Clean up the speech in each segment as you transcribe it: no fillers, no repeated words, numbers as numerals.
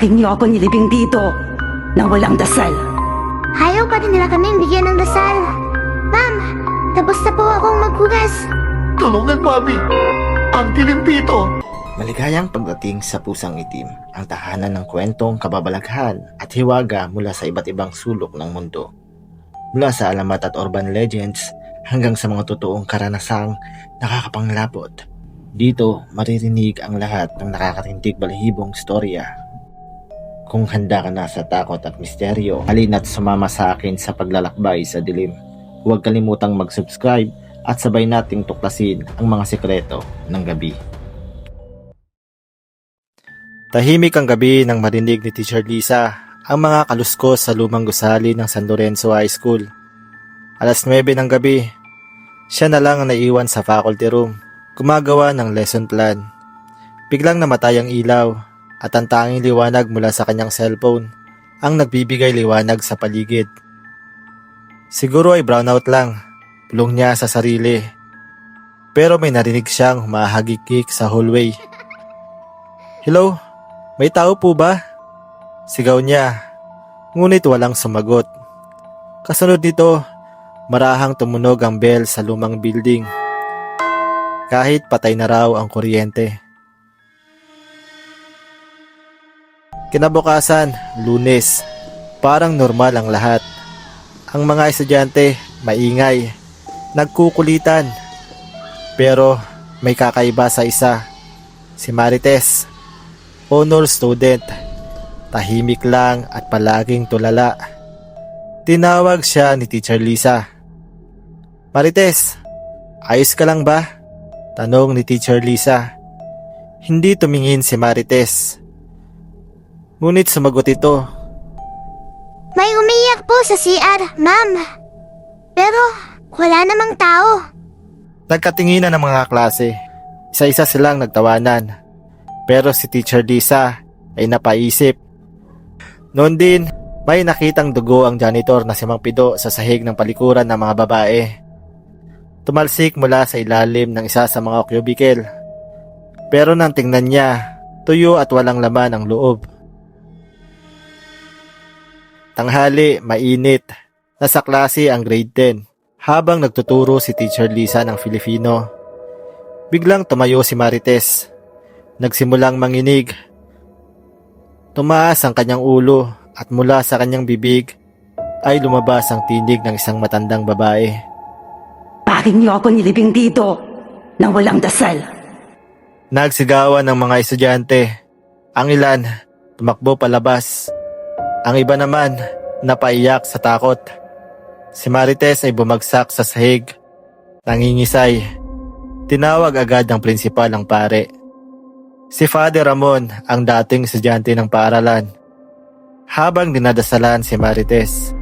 Bakit niyo ako nilibing dito nang walang dasal? Ayaw pa din nila kaming bigyan ng dasal. Ma'am, tapos na po akong maghugas. Tulungan, Mami! Ang dilim dito! Maligayang pagdating sa Pusang Itim, ang tahanan ng kwentong kababalaghan at hiwaga mula sa iba't ibang sulok ng mundo. Mula sa alamat at urban legends hanggang sa mga totoong karanasang nakakapanglapot. Dito maririnig ang lahat ng nakakatindig balahibong storya. Kung handa ka na sa takot at misteryo, halina't sumama sa akin sa paglalakbay sa dilim. Huwag kalimutang mag-subscribe at sabay nating tuklasin ang mga sekreto ng gabi. Tahimik ang gabi nang marinig ni Teacher Lisa ang mga kaluskos sa lumang gusali ng San Lorenzo High School. Alas 9 ng gabi, siya na lang ang naiwan sa faculty room, gumagawa ng lesson plan. Biglang namatay ang ilaw at ang tanging liwanag mula sa kanyang cellphone ang nagbibigay liwanag sa paligid. Siguro ay brownout lang, bulong niya sa sarili. Pero may narinig siyang humahagikik sa hallway. "Hello? May tao po ba?" Sigaw niya, ngunit walang sumagot. Kasunod nito, marahang tumunog ang bell sa lumang building. Kahit patay na raw ang kuryente. Kinabukasan, Lunes, parang normal ang lahat. Ang mga estudyante, maingay, nagkukulitan. Pero may kakaiba sa isa, si Marites. Honor student, tahimik lang at palaging tulala. Tinawag siya ni Teacher Lisa. "Marites, ayos ka lang ba?" Tanong ni Teacher Lisa. Hindi tumingin si Marites. Ngunit sumagot ito. May umiyak po sa CR, ma'am. Pero wala namang tao. Nagkatinginan ng mga klase. Isa-isa silang nagtawanan. Pero si Teacher Lisa ay napaisip. Noon din, may nakitang dugo ang janitor na si Mang Pido sa sahig ng palikuran ng mga babae. Tumalsik mula sa ilalim ng isa sa mga cubicle. Pero nang tingnan niya, tuyo at walang laman ang loob. Tanghali, mainit. Nasa klase ang grade 10. Habang nagtuturo si Teacher Lisa ng Filipino, biglang tumayo si Marites. Nagsimulang manginig. Tumaas ang kanyang ulo at mula sa kanyang bibig ay lumabas ang tinig ng isang matandang babae. Bakit niyo ako nilibing dito nang walang dasal? Nagsigawan ng mga estudyante. Ang ilan, tumakbo palabas. Ang iba naman, napaiyak sa takot. Si Marites ay bumagsak sa sahig. Nangingisay. Tinawag agad ng prinsipal ang pare. Si Father Ramon ang dating estudyante ng paaralan. Habang dinadasalan si Marites,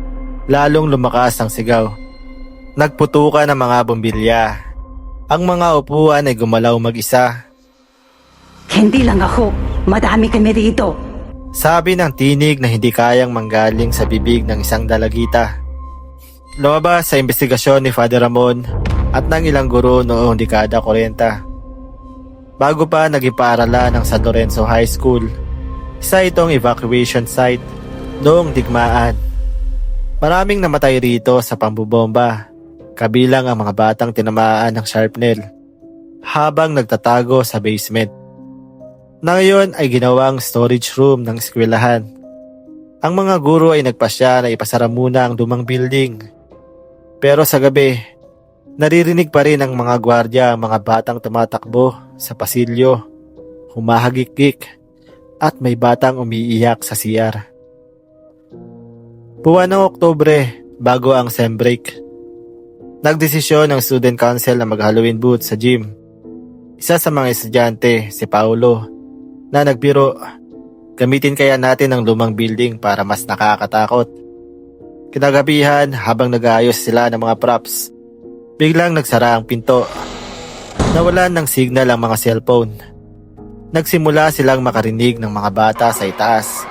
lalong lumakas ang sigaw. Nagputukan ang mga bombilya. Ang mga upuan ay gumalaw mag-isa. Hindi lang ako, madami kami rito. Sabi ng tinig na hindi kayang manggaling sa bibig ng isang dalagita. Lumabas sa investigasyon ni Father Ramon at ng ilang guro noong dekada 40. Bago pa naging paaralan ng San Lorenzo High School, isa itong evacuation site noong digmaan. Maraming namatay rito sa pambubomba, kabilang ang mga batang tinamaan ng shrapnel, habang nagtatago sa basement. Na ngayon ay ginawang storage room ng eskwelahan. Ang mga guro ay nagpasya na ipasara muna ang lumang building. Pero sa gabi, naririnig pa rin ang mga gwardya ang mga batang tumatakbo sa pasilyo, humahagikik, at may batang umiiyak sa CR. Buwan ng Oktubre, bago ang sem break, nagdesisyon ng student council na mag-Halloween booth sa gym. Isa sa mga estudyante, si Paulo, na nagbiro, gamitin kaya natin ang lumang building para mas nakakatakot. Kinagabihan, habang nag-aayos sila ng mga props, biglang nagsara ang pinto. Nawalan ng signal ang mga cellphone. Nagsimula silang makarinig ng mga bata sa itaas.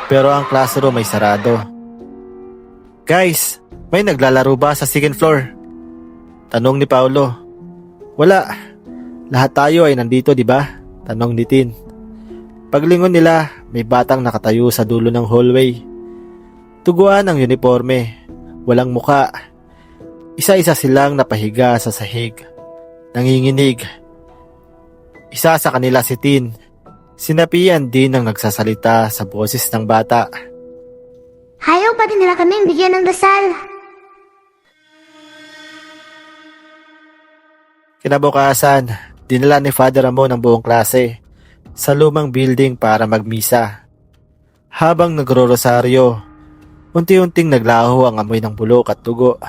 Pero ang classroom ay sarado. "Guys, may naglalaro ba sa second floor?" Tanong ni Paulo. "Wala. Lahat tayo ay nandito, di ba?" Tanong ni Tin. Paglingon nila, may batang nakatayo sa dulo ng hallway. Tuguan ang uniforme, walang muka. Isa-isa silang napahiga sa sahig, nanginginig. Isa sa kanila si Tin. Sinapian din ang nagsasalita sa boses ng bata. Ayaw pa din nila kaming bigyan ng dasal. Kinabukasan, dinala ni Father Ramon ang buong klase sa lumang building para magmisa. Habang nagro-rosaryo, unti-unting naglaho ang amoy ng bulok at dugo.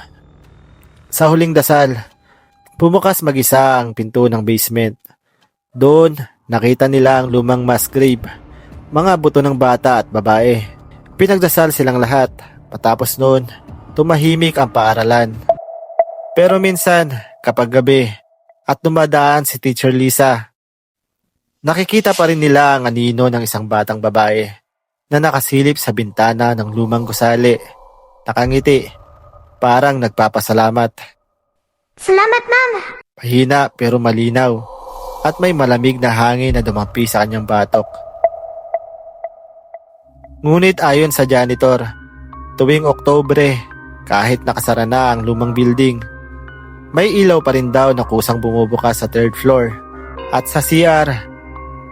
Sa huling dasal, bumukas mag-isa ang pinto ng basement. Doon, nakita nila ang lumang mass grave, mga buto ng bata at babae. Pinagdasal silang lahat. Patapos noon, tumahimik ang paaralan. Pero minsan, kapag gabi, at dumadaan si Teacher Lisa, nakikita pa rin nila ang anino ng isang batang babae na nakasilip sa bintana ng lumang gusali. Nakangiti, parang nagpapasalamat. Salamat, Ma'am. Mahina pero malinaw, at may malamig na hangin na dumampi sa kanyang batok. Ngunit ayon sa janitor, tuwing Oktubre, kahit nakasara na ang lumang building, may ilaw pa rin daw na kusang bumubukas sa 3rd floor. At sa CR,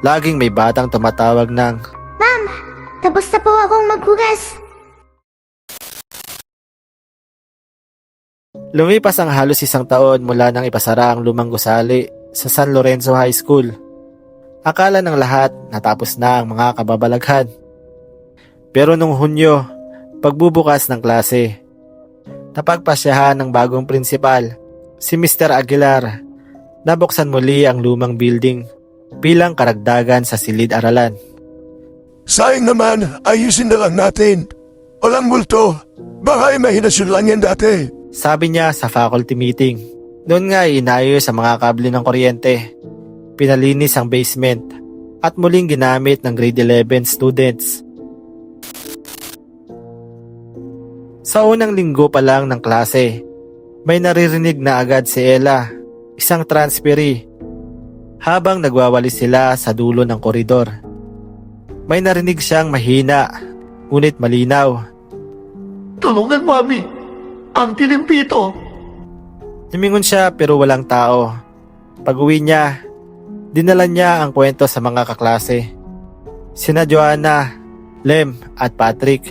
laging may batang tumatawag ng, Ma'am, tapos na po akong maghugas. Lumipas ang halos 1 taon mula nang ipasara ang lumang gusali sa San Lorenzo High School. Akala ng lahat natapos na ang mga kababalaghan. Pero nung Hunyo, pagbubukas ng klase, napagpasyahan ng bagong prinsipal, si Mr. Aguilar, nabuksan muli ang lumang building bilang karagdagan sa silid-aralan. Sayang naman, ayusin na lang natin. Walang multo. Baka ay mahinasyon lang yan dati. Sabi niya sa faculty meeting. Noon nga inayos sa mga kable ng kuryente, pinalinis ang basement, at muling ginamit ng grade 11 students. Sa unang linggo pa lang ng klase, may naririnig na agad si Ella, isang transferee, habang nagwawalis sila sa dulo ng koridor. May narinig siyang mahina, ngunit malinaw. Tulungan, Mami. Ang tilimpito. Lumingon siya pero walang tao. Pag-uwi niya, dinala niya ang kwento sa mga kaklase. Sina Joanna, Lem at Patrick.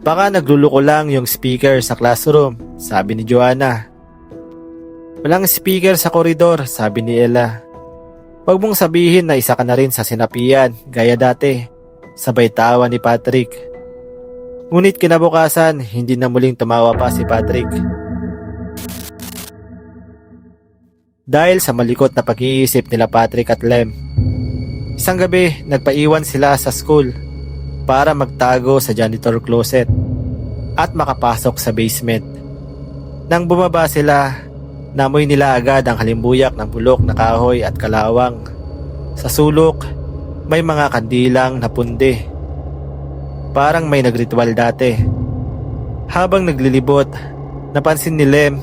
Baka nagluluko lang yung speaker sa classroom, sabi ni Joanna. Walang speaker sa koridor, sabi ni Ella. Huwag mong sabihin na isa ka na rin sa sinapian, gaya dati, sabay tawa ni Patrick. Ngunit kinabukasan, hindi na muling tumawa pa si Patrick. Dahil sa malikot na pag-iisip nila Patrick at Lem, isang gabi nagpaiwan sila sa school para magtago sa janitor closet at makapasok sa basement. Nang bumaba sila, namoy nila agad ang halimbuyak ng bulok na kahoy at kalawang. Sa sulok, may mga kandilang napundi. Parang may nagritual dati. Habang naglilibot, napansin ni Lem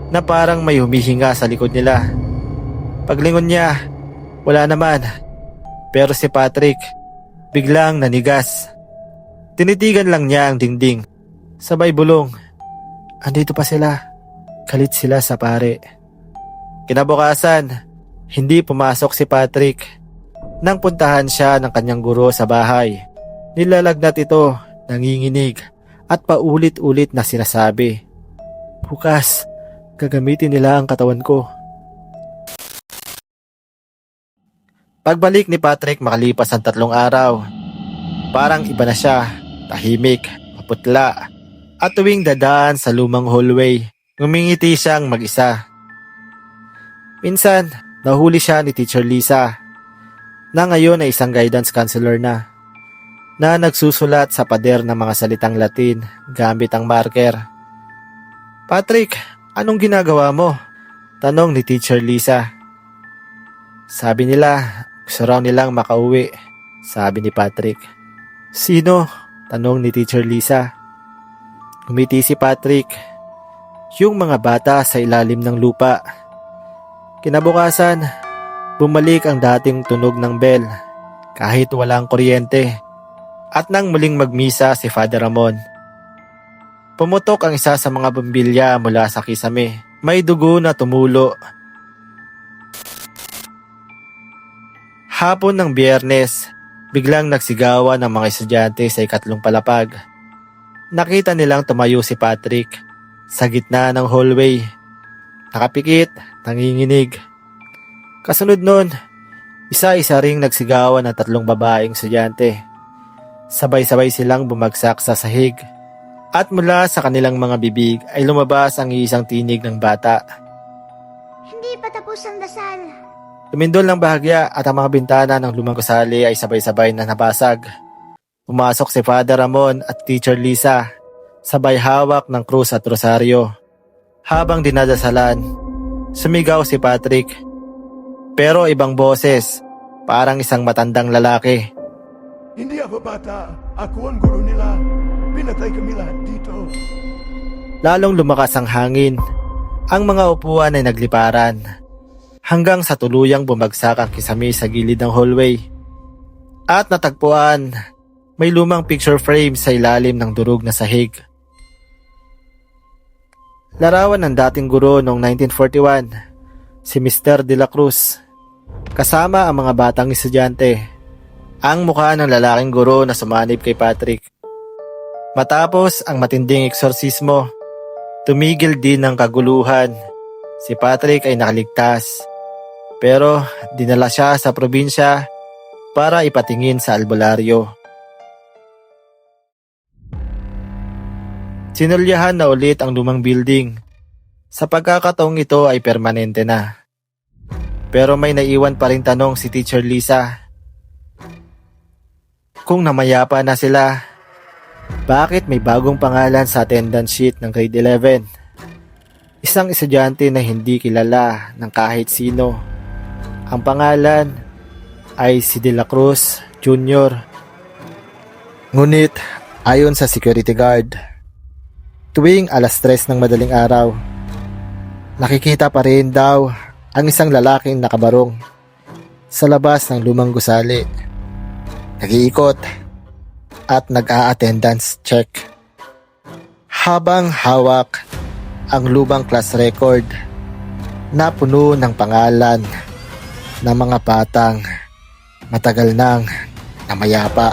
na parang may humihinga sa likod nila. Paglingon niya, wala naman. Pero si Patrick, biglang nanigas. Tinitigan lang niya ang dingding. Sabay bulong. Andito pa sila. Galit sila sa pare. Kinabukasan, hindi pumasok si Patrick. Nang puntahan siya ng kanyang guro sa bahay, nilalagnat ito, nanginginig, at paulit-ulit na sinasabi, bukas, gagamitin nila ang katawan ko. Pagbalik ni Patrick makalipas ang 3 araw, parang iba na siya, tahimik, maputla, at tuwing dadaan sa lumang hallway, ngumingiti siyang mag-isa. Minsan, nahuli siya ni Teacher Lisa, na ngayon ay isang guidance counselor na nagsusulat sa pader ng mga salitang Latin gamit ang marker. Patrick, anong ginagawa mo? Tanong ni Teacher Lisa. Sabi nila, gusto raw nilang makauwi, sabi ni Patrick. Sino? Tanong ni Teacher Lisa. Umiti si Patrick. Yung mga bata sa ilalim ng lupa. Kinabukasan, bumalik ang dating tunog ng bell. kahit walang kuryente. At nang muling magmisa si Father Ramon, pumutok ang isa sa mga bumbilya mula sa kisame. May dugo na tumulo. Hapon ng Biyernes, biglang nagsigawan ng mga estudyante sa ikatlong palapag. Nakita nilang tumayo si Patrick sa gitna ng hallway. Nakapikit, nanginginig. Kasunod nun, isa-isa ring nagsigawan ng 3 babaeng estudyante. Sabay-sabay silang bumagsak sa sahig. At mula sa kanilang mga bibig ay lumabas ang isang tinig ng bata. Hindi pa tapos ang dasal. Tumindol ng bahagya at ang mga bintana ng lumang gusali ay sabay-sabay na nabasag. Pumasok si Father Ramon at Teacher Lisa, sabay hawak ng krus at rosaryo. Habang dinadasalan, sumigaw si Patrick. Pero ibang boses, parang isang matandang lalaki. Hindi ako bata. Ako ang guro nila. Pinatay kami lahat dito. Lalong lumakas ang hangin. Ang mga upuan ay nagliparan. Hanggang sa tuluyang bumagsak ang kisame sa gilid ng hallway. At natagpuan, may lumang picture frame sa ilalim ng durog na sahig. Larawan ng dating guro noong 1941, si Mr. De La Cruz, kasama ang mga batang estudyante. Ang mukha ng lalaking guro na sumanib kay Patrick. Matapos ang matinding eksorsismo, tumigil din ang kaguluhan. Si Patrick ay nakaligtas. Pero dinala siya sa probinsya para ipatingin sa albularyo. Sinulyahan na ulit ang lumang building. Sa pagkakataong ito ay permanente na. Pero may naiwan pa rin tanong si Teacher Lisa. Kung namayapa na sila, bakit may bagong pangalan sa attendance sheet ng grade 11? Isang estudyante na hindi kilala ng kahit sino. Ang pangalan ay si De La Cruz Jr. Ngunit ayon sa security guard, tuwing alas 3 ng madaling araw, nakikita pa rin daw ang isang lalaking nakabarong sa labas ng lumang gusali. Nag-iikot at nag-a-attendance check. Habang hawak ang lumang class record na puno ng pangalan ng mga batang matagal nang namayapa.